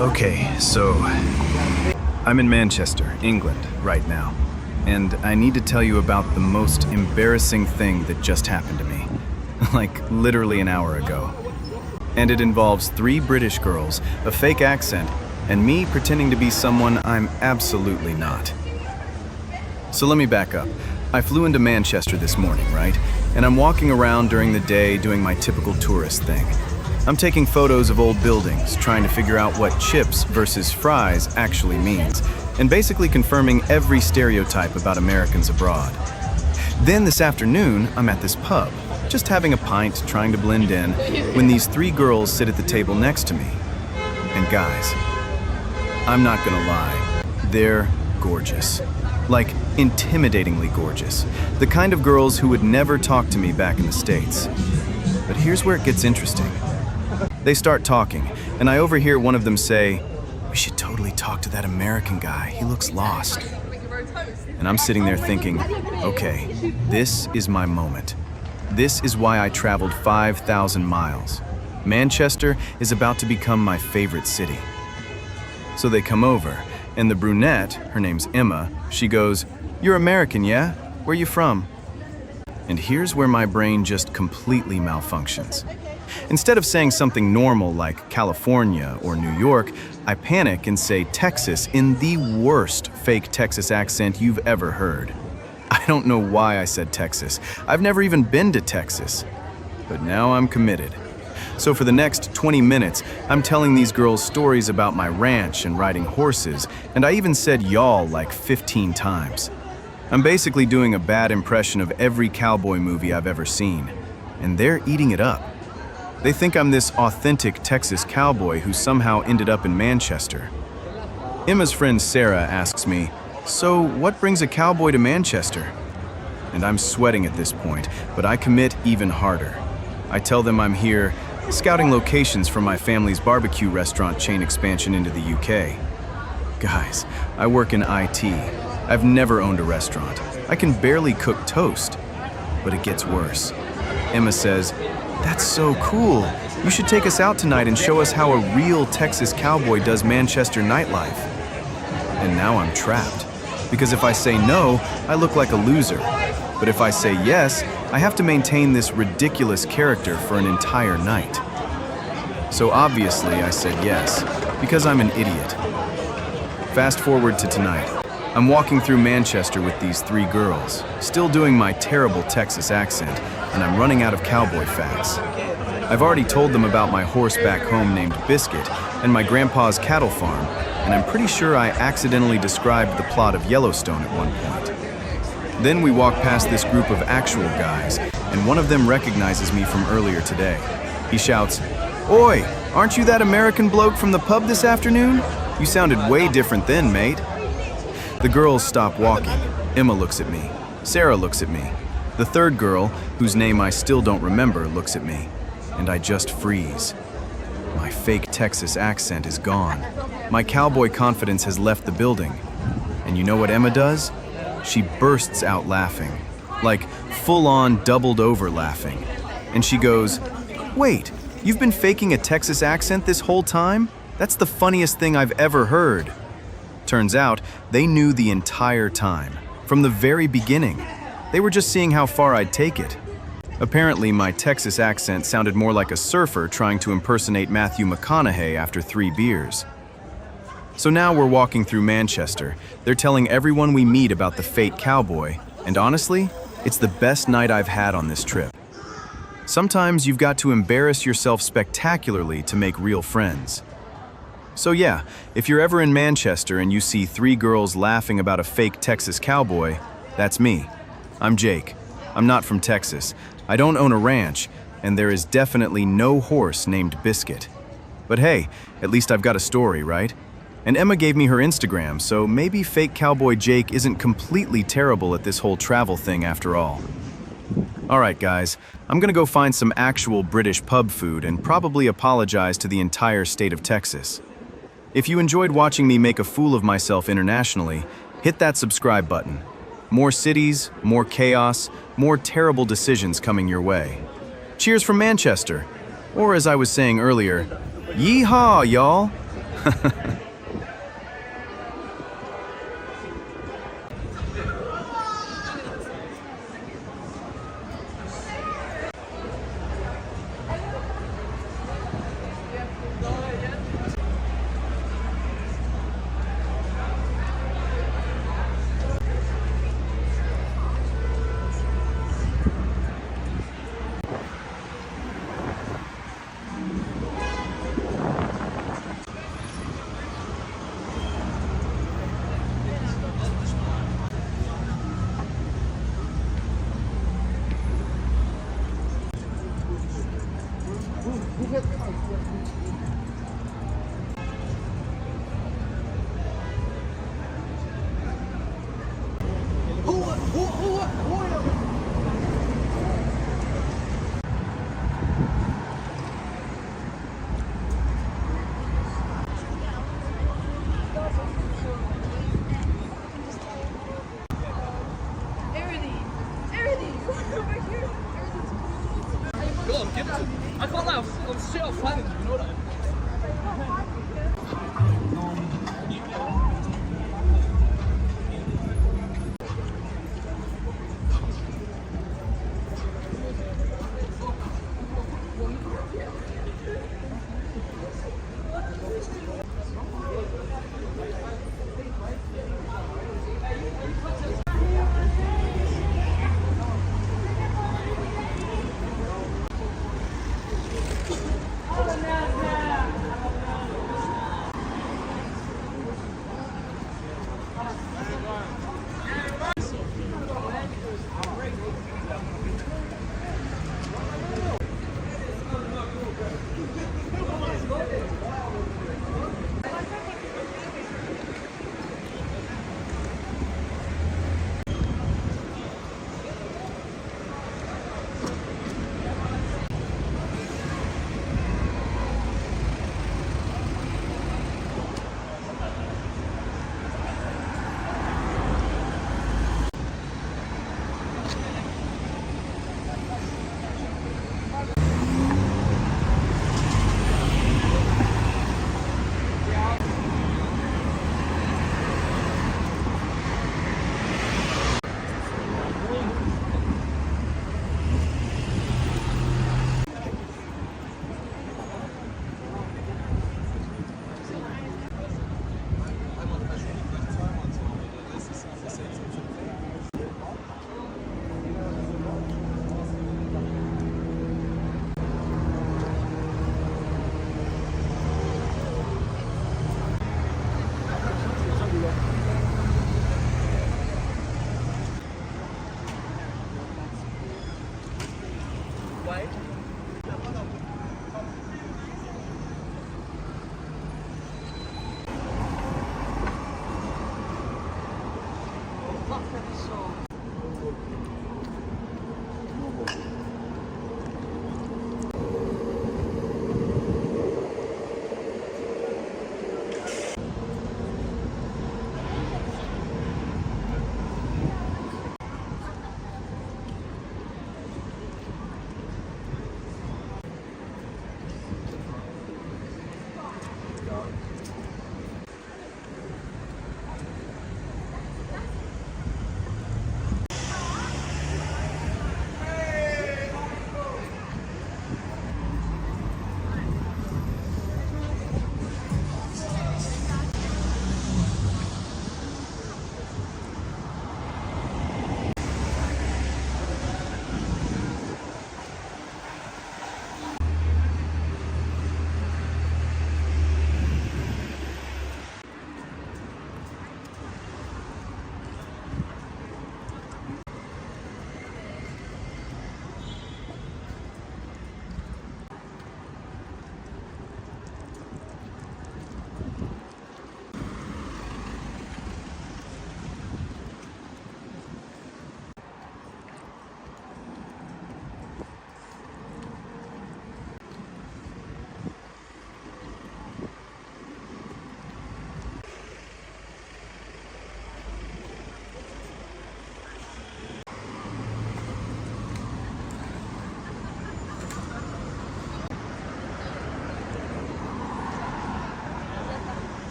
Okay, so I'm in Manchester, England, right now. And I need to tell you about the most embarrassing thing that just happened to me. Like, literally an hour ago. And it involves 3 British girls, a fake accent, and me pretending to be someone I'm absolutely not. So let me back up. I flew into Manchester this morning, right? And I'm walking around during the day doing my typical tourist thing. I'm taking photos of old buildings, trying to figure out what chips versus fries actually means, and basically confirming every stereotype about Americans abroad. Then this afternoon, I'm at this pub, just having a pint, trying to blend in, when these 3 girls sit at the table next to me. And guys, I'm not gonna lie, they're gorgeous. Like, intimidatingly gorgeous. The kind of girls who would never talk to me back in the States. But here's where it gets interesting. They start talking, and I overhear one of them say, "We should totally talk to that American guy, he looks lost." And I'm sitting there thinking, okay, this is my moment. This is why I traveled 5,000 miles. Manchester is about to become my favorite city. So they come over, and the brunette, her name's Emma, she goes, "You're American, yeah? Where you from?" And here's where my brain just completely malfunctions. Instead of saying something normal like California or New York, I panic and say Texas in the worst fake Texas accent you've ever heard. I don't know why I said Texas. I've never even been to Texas. But now I'm committed. So for the next 20 minutes, I'm telling these girls stories about my ranch and riding horses, and I even said y'all like 15 times. I'm basically doing a bad impression of every cowboy movie I've ever seen, and they're eating it up. They think I'm this authentic Texas cowboy who somehow ended up in Manchester. Emma's friend Sarah asks me, "So what brings a cowboy to Manchester?" And I'm sweating at this point, but I commit even harder. I tell them I'm here scouting locations for my family's barbecue restaurant chain expansion into the UK. Guys, I work in IT. I've never owned a restaurant. I can barely cook toast. But it gets worse. Emma says, "That's so cool. You should take us out tonight and show us how a real Texas cowboy does Manchester nightlife." And now I'm trapped. Because if I say no, I look like a loser. But if I say yes, I have to maintain this ridiculous character for an entire night. So obviously I said yes, because I'm an idiot. Fast forward to tonight. I'm walking through Manchester with these 3 girls, still doing my terrible Texas accent, and I'm running out of cowboy facts. I've already told them about my horse back home named Biscuit and my grandpa's cattle farm, and I'm pretty sure I accidentally described the plot of Yellowstone at one point. Then we walk past this group of actual guys, and one of them recognizes me from earlier today. He shouts, "Oi, aren't you that American bloke from the pub this afternoon? You sounded way different then, mate." The girls stop walking. Emma looks at me. Sarah looks at me. The 3rd girl, whose name I still don't remember, looks at me. And I just freeze. My fake Texas accent is gone. My cowboy confidence has left the building. And you know what Emma does? She bursts out laughing. Like, full-on doubled over laughing. And she goes, "Wait, you've been faking a Texas accent this whole time? That's the funniest thing I've ever heard." Turns out, they knew the entire time, from the very beginning. They were just seeing how far I'd take it. Apparently, my Texas accent sounded more like a surfer trying to impersonate Matthew McConaughey after 3 beers. So now we're walking through Manchester. They're telling everyone we meet about the fake cowboy, and honestly, it's the best night I've had on this trip. Sometimes you've got to embarrass yourself spectacularly to make real friends. So yeah, if you're ever in Manchester and you see 3 girls laughing about a fake Texas cowboy, that's me. I'm Jake. I'm not from Texas. I don't own a ranch, and there is definitely no horse named Biscuit. But hey, at least I've got a story, right? And Emma gave me her Instagram, so maybe fake cowboy Jake isn't completely terrible at this whole travel thing after all. Alright guys, I'm gonna go find some actual British pub food and probably apologize to the entire state of Texas. If you enjoyed watching me make a fool of myself internationally, hit that subscribe button. More cities, more chaos, more terrible decisions coming your way. Cheers from Manchester. Or as I was saying earlier, yeehaw, y'all!